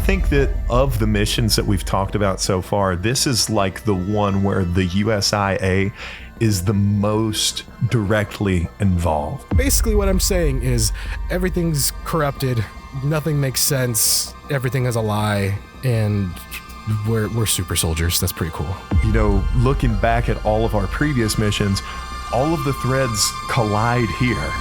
think that of the missions that we've talked about so far, this is like the one where the USIA is the most directly involved. Basically what I'm saying is everything's corrupted, nothing makes sense, everything is a lie, and we're super soldiers. That's pretty cool. You know, looking back at all of our previous missions, all of the threads collide here.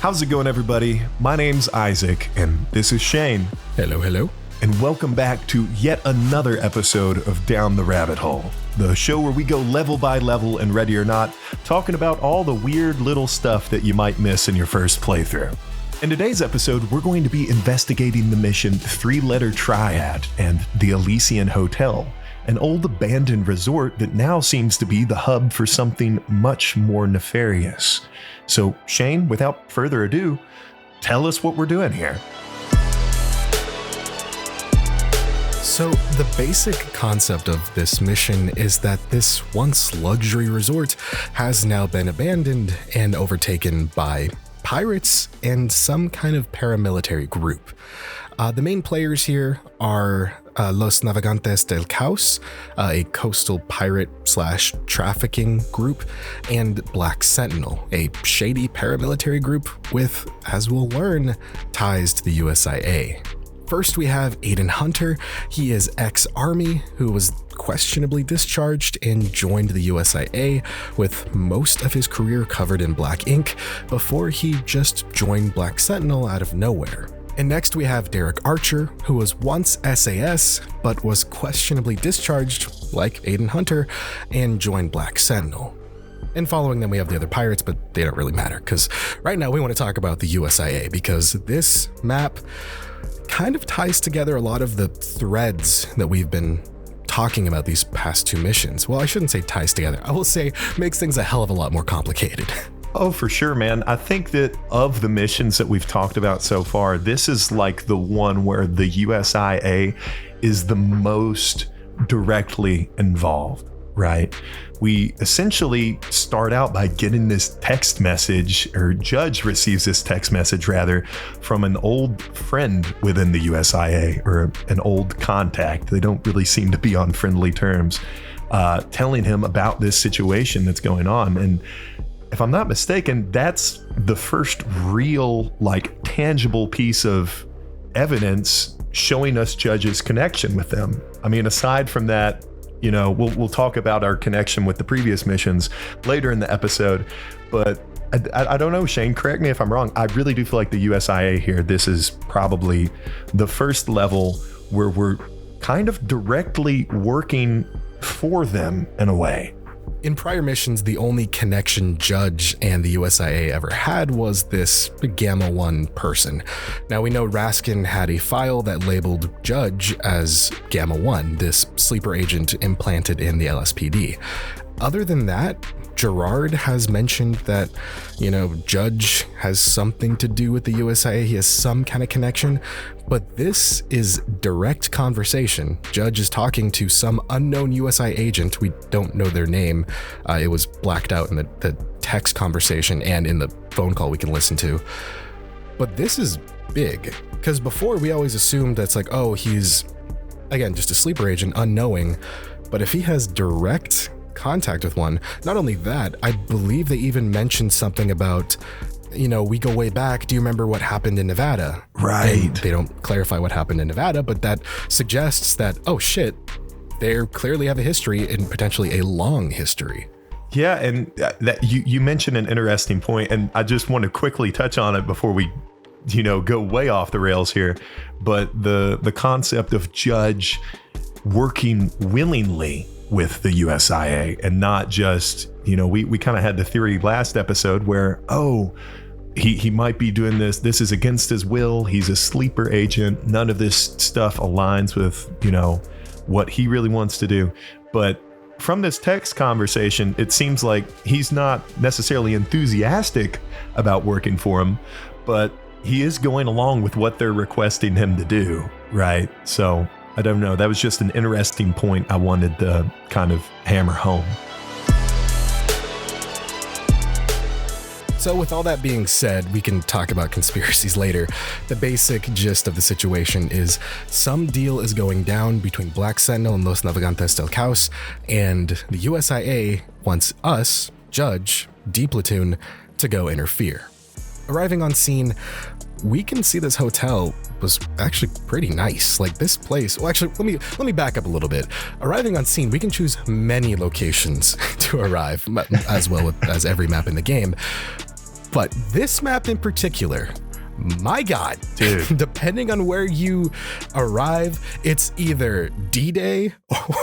How's it going, everybody? My name's Isaac, and this is Shayne. Hello, hello. And welcome back to yet another episode of Down the Rabbit Hole, the show where we go level by level and Ready or Not, talking about all the weird little stuff that you might miss in your first playthrough. In today's episode, we're going to be investigating the mission 3-Letter Triad and the Elysian Hotel, an old abandoned resort that now seems to be the hub for something much more nefarious. So, Shayne, without further ado, tell us what we're doing here. So the basic concept of this mission is that this once luxury resort has now been abandoned and overtaken by pirates and some kind of paramilitary group. The main players here are Los Navegantes del Caos, a coastal pirate/trafficking group, and Black Sentinel, a shady paramilitary group with, as we'll learn, ties to the USIA. First, we have Aiden Hunter. He is ex-Army who was questionably discharged and joined the USIA with most of his career covered in black ink before he just joined Black Sentinel out of nowhere. And next we have Derek Archer, who was once SAS, but was questionably discharged, like Aiden Hunter, and joined Black Sentinel. And following them we have the other pirates, but they don't really matter, because right now we want to talk about the USIA, because this map kind of ties together a lot of the threads that we've been talking about these past two missions. Well, I shouldn't say ties together. I will say makes things a hell of a lot more complicated. Oh, for sure, man. I think that of the missions that we've talked about so far, this is like the one where the USIA is the most directly involved, right? We essentially start out by getting this text message, or Judge receives this text message rather, from an old friend within the USIA, or an old contact. They don't really seem to be on friendly terms, telling him about this situation that's going on. And if I'm not mistaken, that's the first real, tangible piece of evidence showing us Judge's connection with them. I mean, aside from that, you know, we'll talk about our connection with the previous missions later in the episode, but I don't know, Shayne, correct me if I'm wrong. I really do feel like the USIA here, this is probably the first level where we're kind of directly working for them in a way. In prior missions, the only connection Judge and the USIA ever had was this Gamma 1 person. Now we know Raskin had a file that labeled Judge as Gamma 1, this sleeper agent implanted in the LSPD. Other than that, Gerard has mentioned that, you know, Judge has something to do with the USIA. He has some kind of connection, but this is direct conversation. Judge is talking to some unknown USIA agent. We don't know their name. It was blacked out in the text conversation and in the phone call we can listen to. But this is big, because before we always assumed that's like, oh, he's, again, just a sleeper agent, unknowing. But if he has direct contact with one, not only that, I believe they even mentioned something about, you know, we go way back. Do you remember what happened in Nevada? Right. And they don't clarify what happened in Nevada, but that suggests that, oh shit, they clearly have a history, and potentially a long history. Yeah, and that you mentioned an interesting point, and I just want to quickly touch on it before we, you know, go way off the rails here. But the concept of Judge working willingly with the USIA, and not just, you know, we kind of had the theory last episode where, oh, he might be doing this is against his will, he's a sleeper agent, none of this stuff aligns with, you know, what he really wants to do. But from this text conversation, it seems like he's not necessarily enthusiastic about working for him, but he is going along with what they're requesting him to do, right? So I don't know. That was just an interesting point I wanted to kind of hammer home. So with all that being said, we can talk about conspiracies later. The basic gist of the situation is some deal is going down between Black Sentinel and Los Navegantes del Caos, and the USIA wants us, Judge, D-Platoon, to go interfere. Arriving on scene, we can see this hotel was actually pretty nice. Like this place, well, actually, let me back up a little bit. Arriving on scene, we can choose many locations to arrive, as well as every map in the game. But this map in particular, my God, dude, depending on where you arrive, it's either D-Day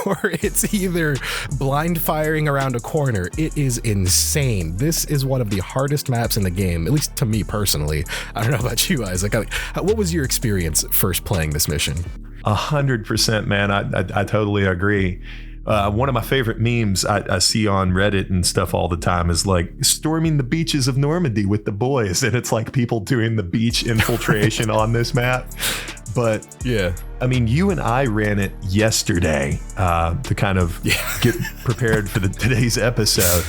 or it's either blind firing around a corner. It is insane. This is one of the hardest maps in the game, at least to me personally. I don't know about you, Isaac. What was your experience first playing this mission? 100%, man. I totally agree. One of my favorite memes I see on Reddit and stuff all the time is like storming the beaches of Normandy with the boys. And it's like people doing the beach infiltration on this map. But yeah, I mean, you and I ran it yesterday to kind of get prepared for today's episode.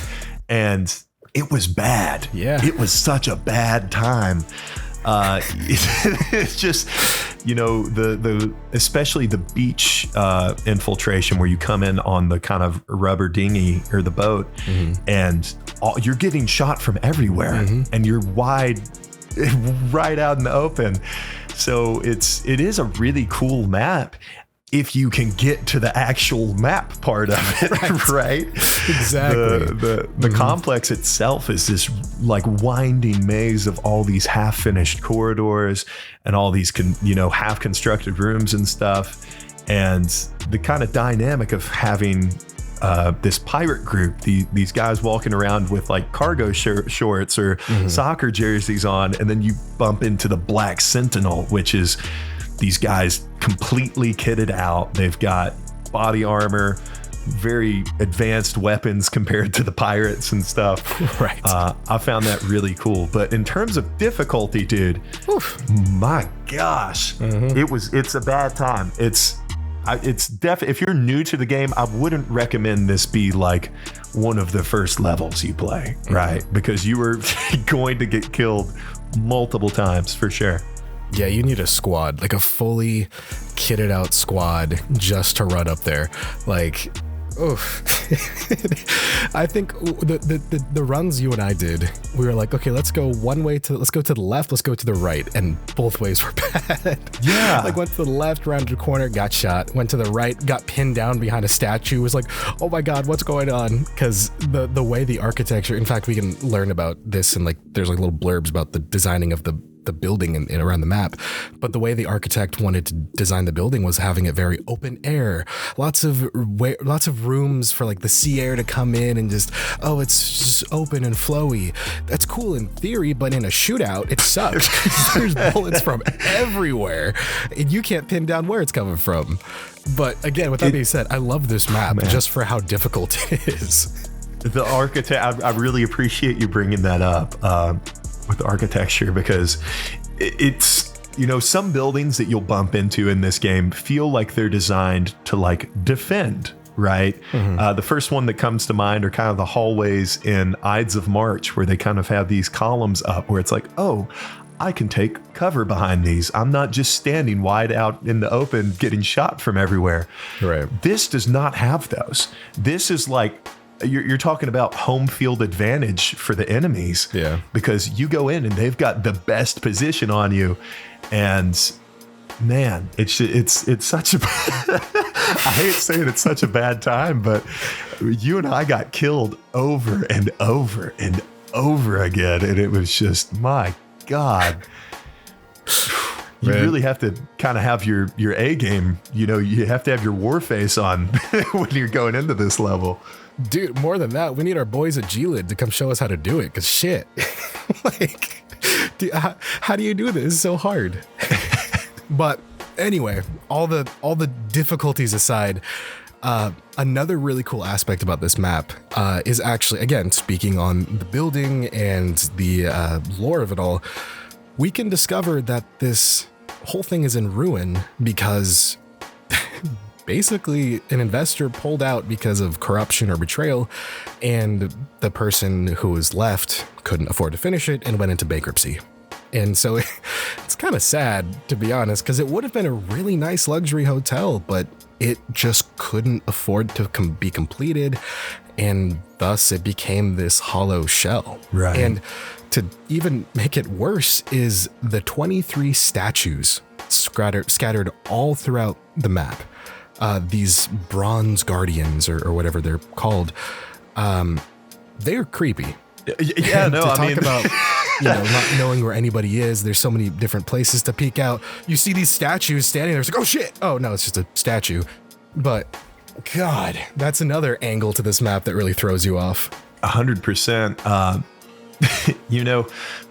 And it was bad. Yeah, it was such a bad time. It's just, you know, the especially the beach infiltration where you come in on the kind of rubber dinghy or the boat, and you're getting shot from everywhere, and you're wide right out in the open. So it is a really cool map if you can get to the actual map part of it, right? Exactly. The complex itself is this like winding maze of all these half-finished corridors and all these half-constructed rooms and stuff. And the kind of dynamic of having this pirate group, these guys walking around with like cargo shorts or soccer jerseys on, and then you bump into the Black Sentinel, which is these guys completely kitted out. They've got body armor, very advanced weapons compared to the pirates and stuff. Right. I found that really cool. But in terms of difficulty, dude, my gosh, it's a bad time. It's if you're new to the game, I wouldn't recommend this be like one of the first levels you play, right? Because you were going to get killed multiple times for sure. Yeah, you need a squad, like a fully kitted out squad just to run up there. Like, I think the runs you and I did, we were like, okay, let's go to the left, let's go to the right, and both ways were bad. Yeah. Like went to the left, rounded a corner, got shot, went to the right, got pinned down behind a statue, was like, oh my God, what's going on? Because the way the architecture, in fact, we can learn about this and like there's like little blurbs about the designing of the building and around the map, but the way the architect wanted to design the building was having it very open air, lots of rooms for like the sea air to come in and it's just open and flowy. That's cool in theory, but in a shootout it sucks. There's bullets from everywhere and you can't pin down where it's coming from. But again, with that being said, I love this map just for how difficult it is. The architect, I really appreciate you bringing that up. With architecture, because it's, some buildings that you'll bump into in this game feel like they're designed to like defend, right? The first one that comes to mind are kind of the hallways in Ides of March, where they kind of have these columns up where it's like, oh, I can take cover behind these. I'm not just standing wide out in the open getting shot from everywhere. Right. This does not have those. This is like, you're talking about home field advantage for the enemies. Yeah. Because you go in and they've got the best position on you. And man, it's such a, I hate saying it's such a bad time, but you and I got killed over and over and over again. And it was just, my God. You really have to kind of have your A game. You have to have your war face on when you're going into this level. Dude, more than that, we need our boys at GLID to come show us how to do it, because shit. Like, how do you do this? It's so hard. But anyway, all the difficulties aside, another really cool aspect about this map is actually, again, speaking on the building and the lore of it all, we can discover that this whole thing is in ruin because basically an investor pulled out because of corruption or betrayal, and the person who was left couldn't afford to finish it and went into bankruptcy. And so it's kind of sad, to be honest, because it would have been a really nice luxury hotel, but it just couldn't afford to be completed. And thus it became this hollow shell. Right. And to even make it worse is the 23 statues scattered all throughout the map. These bronze guardians or whatever they're called, they're creepy. Yeah, no, I mean, about not knowing where anybody is. There's so many different places to peek out. You see these statues standing there. It's like, oh shit! Oh no, it's just a statue. But God, that's another angle to this map that really throws you off. 100%.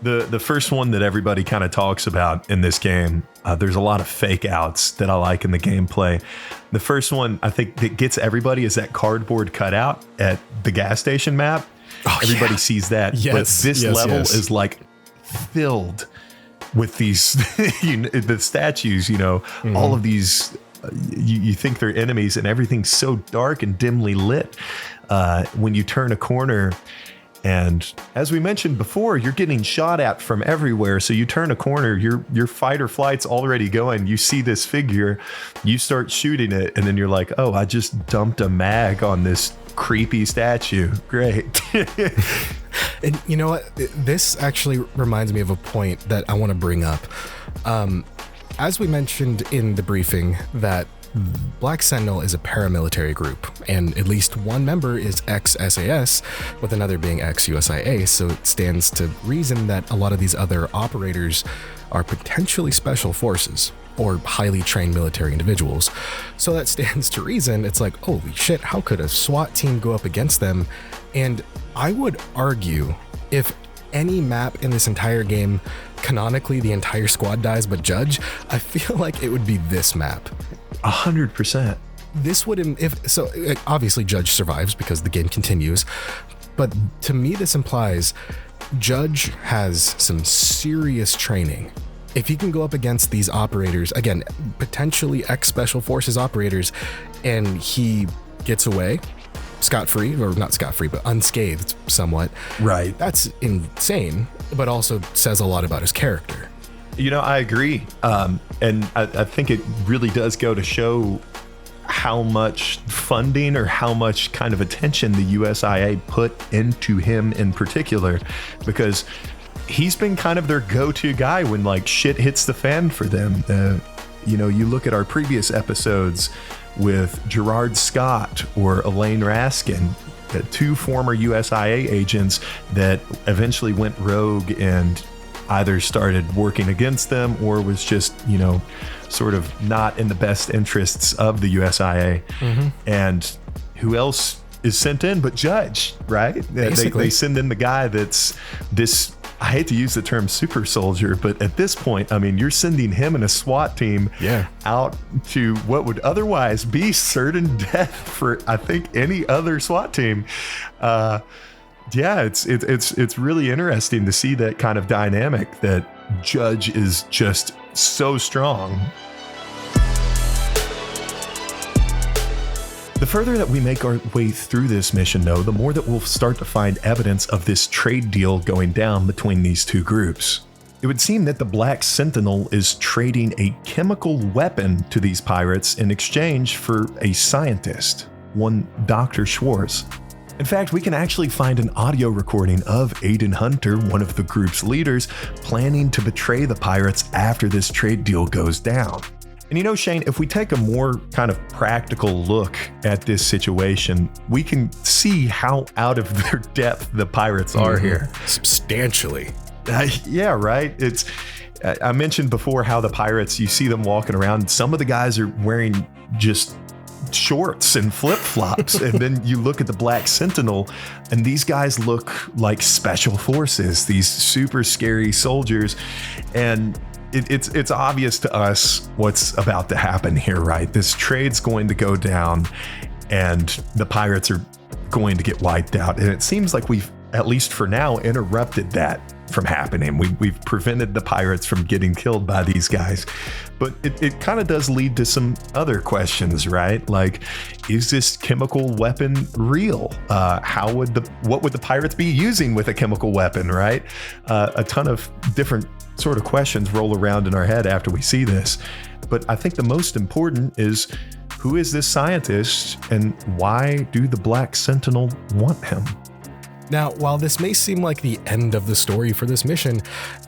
The first one that everybody kind of talks about in this game, there's a lot of fake outs that I like in the gameplay. The first one I think that gets everybody is that cardboard cutout at the gas station map. Oh, everybody sees that. Yes, but this level is like filled with these, the statues, all of these, you think they're enemies, and everything's so dark and dimly lit when you turn a corner. And as we mentioned before, you're getting shot at from everywhere. So you turn a corner, your fight or flight's already going. You see this figure, you start shooting it, and then you're like, oh, I just dumped a mag on this creepy statue. Great. And you know what? This actually reminds me of a point that I want to bring up. As we mentioned in the briefing, that Black Sentinel is a paramilitary group, and at least one member is ex-SAS, with another being ex-USIA, so it stands to reason that a lot of these other operators are potentially special forces or highly trained military individuals. So that stands to reason, it's like, holy shit, how could a SWAT team go up against them? And I would argue, if any map in this entire game, canonically the entire squad dies but Judge, I feel like it would be this map. 100%. This would, obviously Judge survives because the game continues, but to me this implies Judge has some serious training. If he can go up against these operators, again, potentially ex-special forces operators, and he gets away scot-free, or not scot-free, but unscathed somewhat. Right. That's insane, but also says a lot about his character. I agree. And I think it really does go to show how much funding or how much kind of attention the USIA put into him in particular, because he's been kind of their go-to guy when like shit hits the fan for them. You look at our previous episodes with Gerard Scott or Elaine Raskin, the two former USIA agents that eventually went rogue and either started working against them or was just, sort of not in the best interests of the USIA. Mm-hmm. And who else is sent in but Judge, right? They send in the guy that's this, I hate to use the term super soldier, but at this point, I mean, you're sending him and a SWAT team out to what would otherwise be certain death for, I think, any other SWAT team. It's really interesting to see that kind of dynamic, that Judge is just so strong. The further that we make our way through this mission, though, the more that we'll start to find evidence of this trade deal going down between these two groups. It would seem that the Black Sentinel is trading a chemical weapon to these pirates in exchange for a scientist, one Dr. Schwartz. In fact, we can actually find an audio recording of Aiden Hunter, one of the group's leaders, planning to betray the pirates after this trade deal goes down. And Shane, if we take a more kind of practical look at this situation, we can see how out of their depth the pirates are here. Substantially. Yeah, right. I mentioned before how the pirates, you see them walking around. Some of the guys are wearing just shorts and flip-flops. And then you look at the Black Sentinel, and these guys look like special forces, these super scary soldiers. And it's obvious to us what's about to happen here, right? This trade's going to go down and the pirates are going to get wiped out. And it seems like we've at least for now, interrupted that from happening. We've prevented the pirates from getting killed by these guys. But it kind of does lead to some other questions, right? Like, is this chemical weapon real? What would the pirates be using with a chemical weapon, right? A ton of different sort of questions roll around in our head after we see this. But I think the most important is, who is this scientist and why do the Black Sentinel want him? Now, while this may seem like the end of the story for this mission,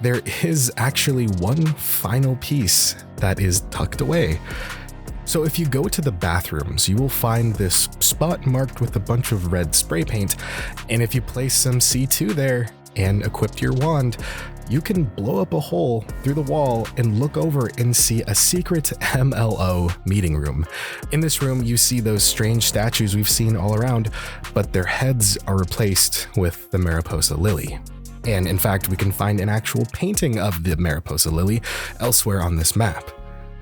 there is actually one final piece that is tucked away. So if you go to the bathrooms, you will find this spot marked with a bunch of red spray paint, and if you place some C2 there and equip your wand, you can blow up a hole through the wall and look over and see a secret MLO meeting room. In this room, you see those strange statues we've seen all around, but their heads are replaced with the Mariposa lily. And in fact, we can find an actual painting of the Mariposa lily elsewhere on this map.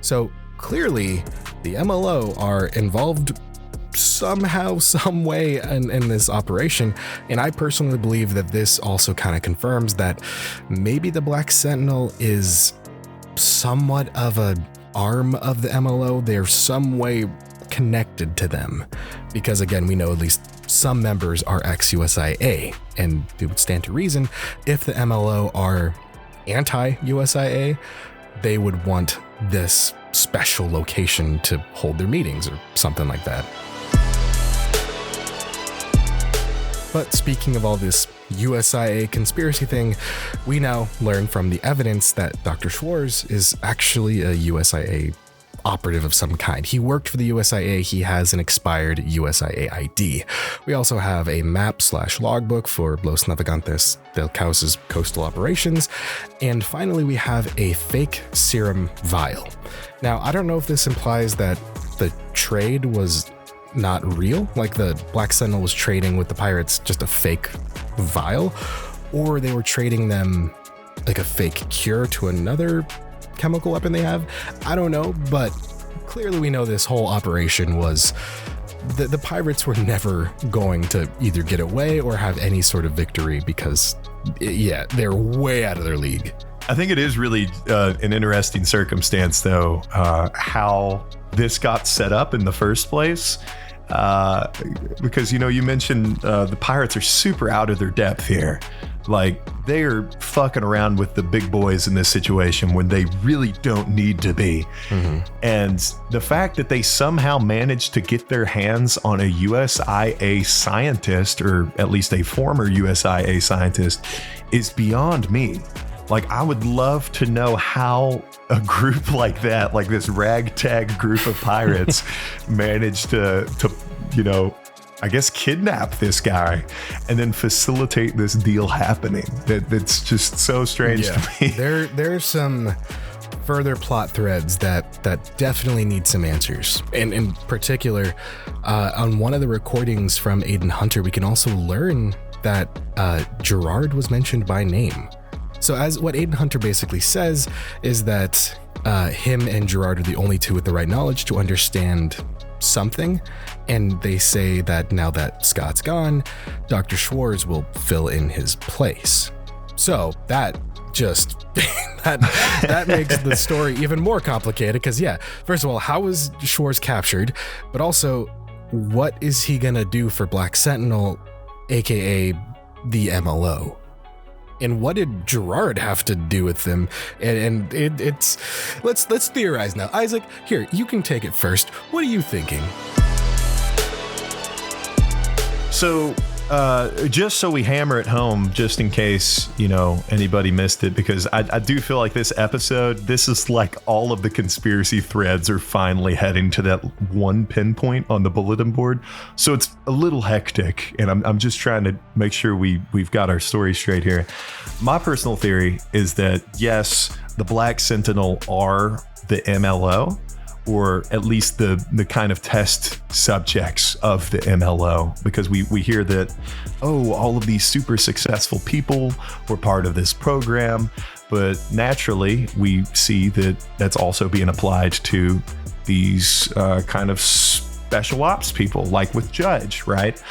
So clearly, the MLO are involved somehow, some way in this operation, and I personally believe that this also kind of confirms that maybe the Black Sentinel is somewhat of an arm of the MLO. They're some way connected to them, because again, we know at least some members are ex-USIA, and it would stand to reason if the MLO are anti-USIA, they would want this special location to hold their meetings or something like that. But speaking of all this USIA conspiracy thing, we now learn from the evidence that Dr. Schwarz is actually a USIA operative of some kind. He worked for the USIA. He has an expired USIA ID. We also have a map/logbook for Los Navegantes del Caos's coastal operations. And finally, we have a fake serum vial. Now, I don't know if this implies that the trade was not real, like the Black Sentinel was trading with the pirates just a fake vial, or they were trading them like a fake cure to another chemical weapon they have. I don't know, but clearly we know this whole operation was the pirates were never going to either get away or have any sort of victory, because they're way out of their league. I think it is really an interesting circumstance, though, how this got set up in the first place. Because, you mentioned the pirates are super out of their depth here. Like, they are fucking around with the big boys in this situation when they really don't need to be. Mm-hmm. And the fact that they somehow managed to get their hands on a USIA scientist, or at least a former USIA scientist, is beyond me. Like, I would love to know how a group like that, like this ragtag group of pirates, managed to I guess kidnap this guy and then facilitate this deal happening. That's just so strange to me. There's some further plot threads that definitely need some answers. And in particular, on one of the recordings from Aiden Hunter, we can also learn that Gerard was mentioned by name. So as what Aiden Hunter basically says is that him and Gerard are the only two with the right knowledge to understand something, and they say that now that Scott's gone, Dr. Schwarz will fill in his place. So that just that makes the story even more complicated, because first of all, how was Schwarz captured, but also what is he gonna do for Black Sentinel, aka the MLO? And what did Gerard have to do with them? And it's let's theorize now. Isaac, here, you can take it first. What are you thinking? So, just so we hammer it home, just in case, anybody missed it, because I do feel like this episode, this is like all of the conspiracy threads are finally heading to that one pinpoint on the bulletin board. So it's a little hectic, and I'm just trying to make sure we've got our story straight here. My personal theory is that, yes, the Black Sentinel are the MLO, or at least the kind of test subjects of the MLO, because we hear that, all of these super successful people were part of this program, but naturally we see that that's also being applied to these kind of special ops people, like with Judge, right?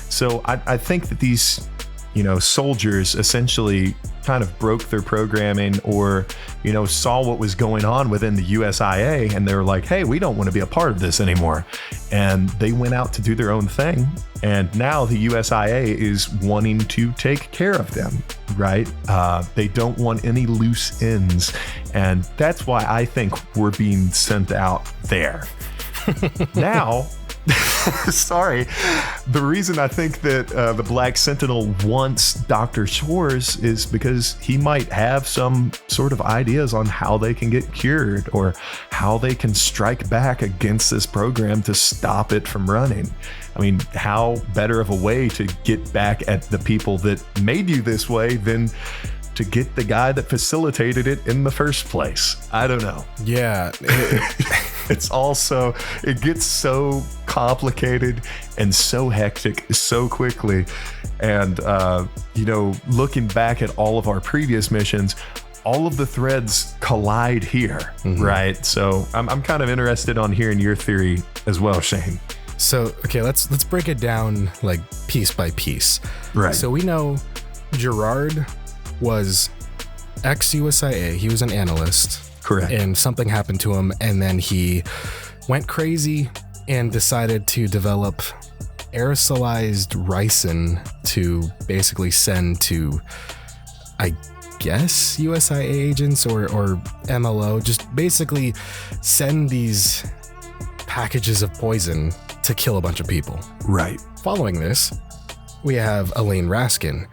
So I think that these soldiers essentially kind of broke their programming or, saw what was going on within the USIA, and they were like, hey, we don't want to be a part of this anymore. And they went out to do their own thing. And now the USIA is wanting to take care of them, right? They don't want any loose ends. And that's why I think we're being sent out there. Now, sorry. The reason I think that the Black Sentinel wants Dr. Shores is because he might have some sort of ideas on how they can get cured or how they can strike back against this program to stop it from running. I mean, how better of a way to get back at the people that made you this way than to get the guy that facilitated it in the first place? I don't know. Yeah. It gets so complicated and so hectic so quickly. And, looking back at all of our previous missions, all of the threads collide here, right? So I'm kind of interested on hearing your theory as well, Shayne. So, okay, let's break it down like piece by piece. Right. So we know Gerard was ex-USIA. He was an analyst. Correct. And something happened to him, and then he went crazy and decided to develop aerosolized ricin to basically send to, I guess, USIA agents or MLO, just basically send these packages of poison to kill a bunch of people. Right. Following this, we have Elaine Raskin,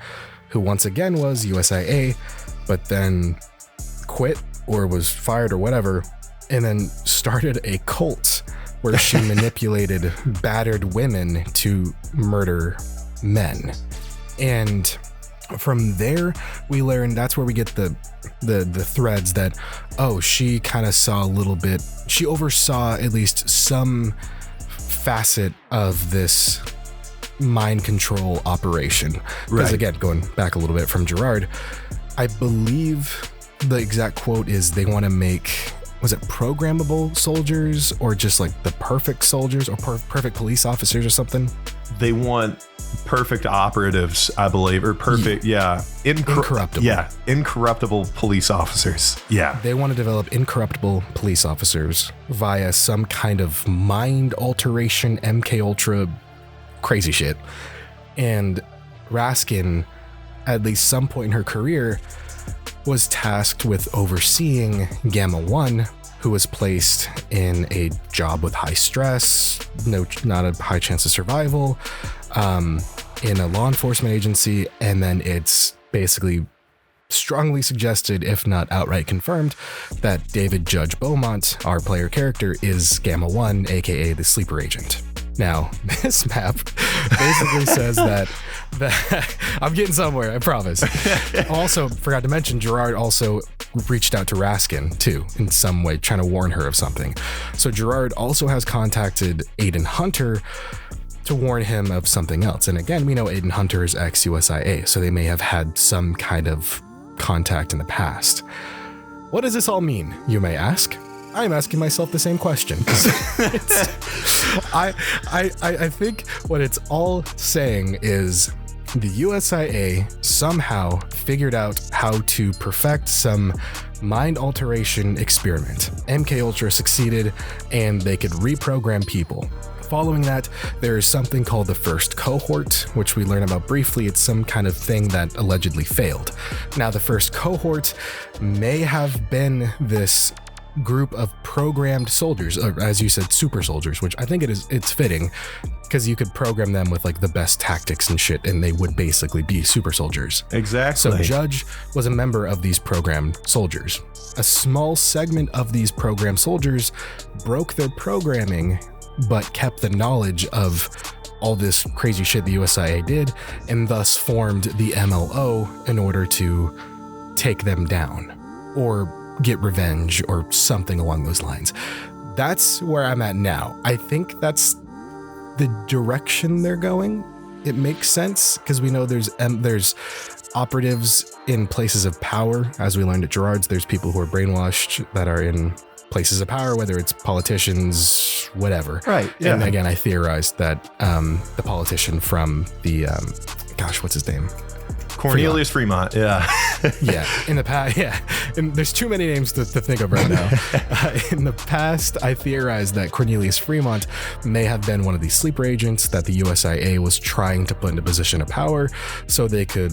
who once again was USIA, but then quit or was fired or whatever, and then started a cult where she manipulated battered women to murder men. And from there, we learn that's where we get the threads that, she kind of saw a little bit, she oversaw at least some facet of this mind control operation. Because again, going back a little bit from Gerard, I believe the exact quote is they want to make, was it programmable soldiers or just like the perfect soldiers or perfect police officers or something? They want perfect operatives, I believe, or perfect, incorruptible. Yeah, incorruptible police officers. Yeah. They want to develop incorruptible police officers via some kind of mind alteration, MK Ultra crazy shit. And Raskin, at least some point in her career, was tasked with overseeing Gamma 1, who was placed in a job with high stress, not a high chance of survival, in a law enforcement agency, and then it's basically strongly suggested, if not outright confirmed, that David Judge Beaumont, our player character, is Gamma 1, aka the sleeper agent. Now, this map basically says that I'm getting somewhere, I promise. Also, forgot to mention, Gerard also reached out to Raskin, too, in some way, trying to warn her of something. So Gerard also has contacted Aiden Hunter to warn him of something else. And again, we know Aiden Hunter is ex-USIA, so they may have had some kind of contact in the past. What does this all mean, you may ask? I'm asking myself the same question. I think what it's all saying is the USIA somehow figured out how to perfect some mind alteration experiment. MK Ultra succeeded, and they could reprogram people. Following that, there is something called the first cohort, which we learn about briefly. It's some kind of thing that allegedly failed. Now, the first cohort may have been this group of programmed soldiers, or as you said, super soldiers, which I think it's fitting because you could program them with like the best tactics and shit, and they would basically be super soldiers. Exactly. So Judge was a member of these programmed soldiers. A small segment of these programmed soldiers broke their programming, but kept the knowledge of all this crazy shit the USIA did, and thus formed the MLO in order to take them down or get revenge or something along those lines. That's where I'm at now. I think that's the direction they're going. It makes sense because we know there's operatives in places of power. As we learned at Gerard's, there's people who are brainwashed that are in places of power, whether it's politicians, whatever. Right. Yeah. And again, I theorized that the politician from the, what's his name? Cornelius Fremont. Yeah. Yeah. In the past, yeah. And there's too many names to think of right now. In the past, I theorized that Cornelius Fremont may have been one of these sleeper agents that the USIA was trying to put into a position of power so they could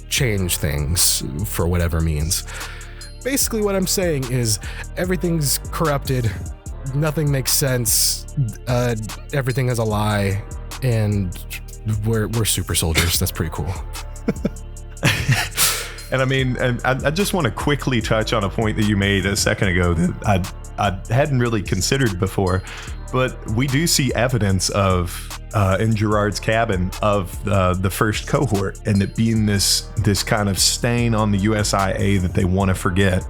change things for whatever means. Basically, what I'm saying is everything's corrupted. Nothing makes sense. Everything is a lie. And we're super soldiers. That's pretty cool. And I mean, and I just want to quickly touch on a point that you made a second ago that I hadn't really considered before, but we do see evidence of in Gerard's cabin of the first cohort, and it being this kind of stain on the USIA that they want to forget.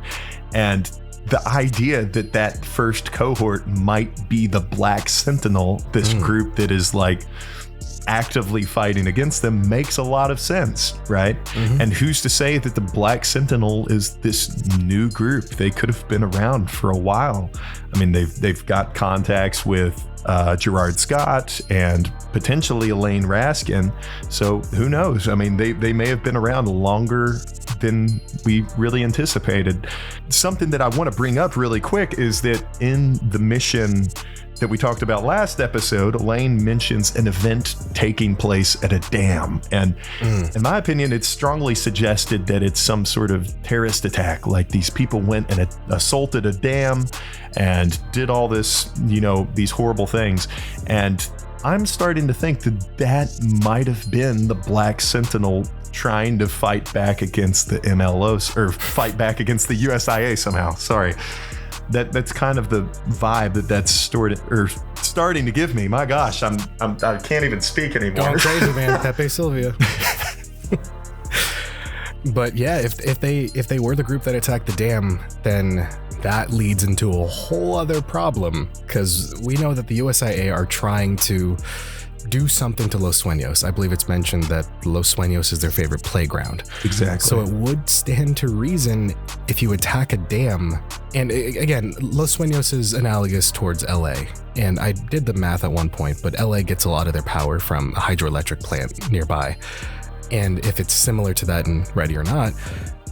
And the idea that first cohort might be the Black Sentinel, this group that is like actively fighting against them, makes a lot of sense, right? And who's to say that the Black Sentinel is this new group? They could have been around for a while. I mean, they've got contacts with Gerard Scott and potentially Elaine Raskin. So who knows? I mean, they may have been around longer than we really anticipated. Something that I want to bring up really quick is that in the mission that we talked about last episode, Elaine mentions an event taking place at a dam. And in my opinion, it's strongly suggested that it's some sort of terrorist attack. Like these people went and assaulted a dam and did all this, these horrible things. And I'm starting to think that might have been the Black Sentinel trying to fight back against the MLOs, or fight back against the USIA somehow. Sorry. That's kind of the vibe that's starting to give me. My gosh, I can't even speak anymore. Going crazy, man. Pepe Sylvia. But yeah, if they were the group that attacked the dam, then that leads into a whole other problem, because we know that the USIA are trying to do something to Los Sueños. I believe it's mentioned that Los Sueños is their favorite playground. Exactly. So it would stand to reason if you attack a dam, and again, Los Sueños is analogous towards LA. And I did the math at one point, but LA gets a lot of their power from a hydroelectric plant nearby. And if it's similar to that in Ready or Not,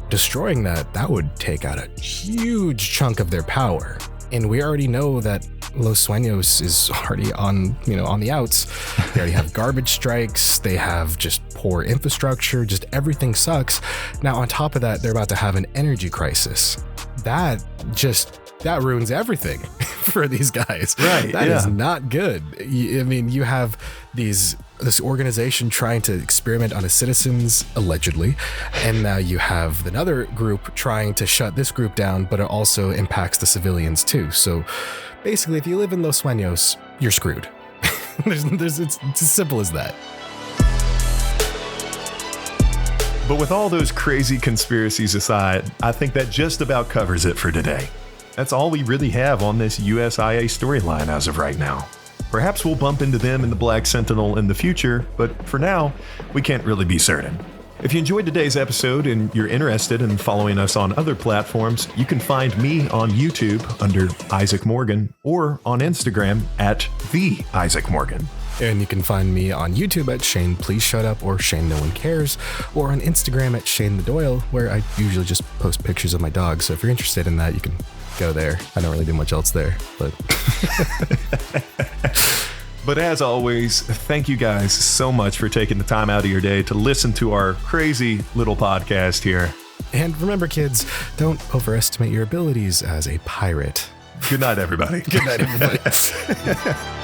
destroying that would take out a huge chunk of their power. And we already know that Los Sueños is already on the outs. They already have garbage strikes. They have just poor infrastructure. Just everything sucks. Now, on top of that, they're about to have an energy crisis. That ruins everything for these guys. Right. That is not good. I mean, you have this organization trying to experiment on its citizens, allegedly, and now you have another group trying to shut this group down, but it also impacts the civilians too. So basically, if you live in Los Sueños, you're screwed. It's as simple as that. But with all those crazy conspiracies aside, I think that just about covers it for today. That's all we really have on this USIA storyline as of right now. Perhaps we'll bump into them in the Black Sentinel in the future, but for now, we can't really be certain. If you enjoyed today's episode and you're interested in following us on other platforms, you can find me on YouTube under Isaac Morgan, or on Instagram at the Isaac Morgan. And you can find me on YouTube at Shayne Please Shut Up, or Shayne No One Cares, or on Instagram at Shayne the Doyle, where I usually just post pictures of my dog. So if you're interested in that, you can go there. I don't really do much else there, but But as always, thank you guys so much for taking the time out of your day to listen to our crazy little podcast here. And remember, kids, don't overestimate your abilities as a pirate. Good night, everybody. Good night, everybody.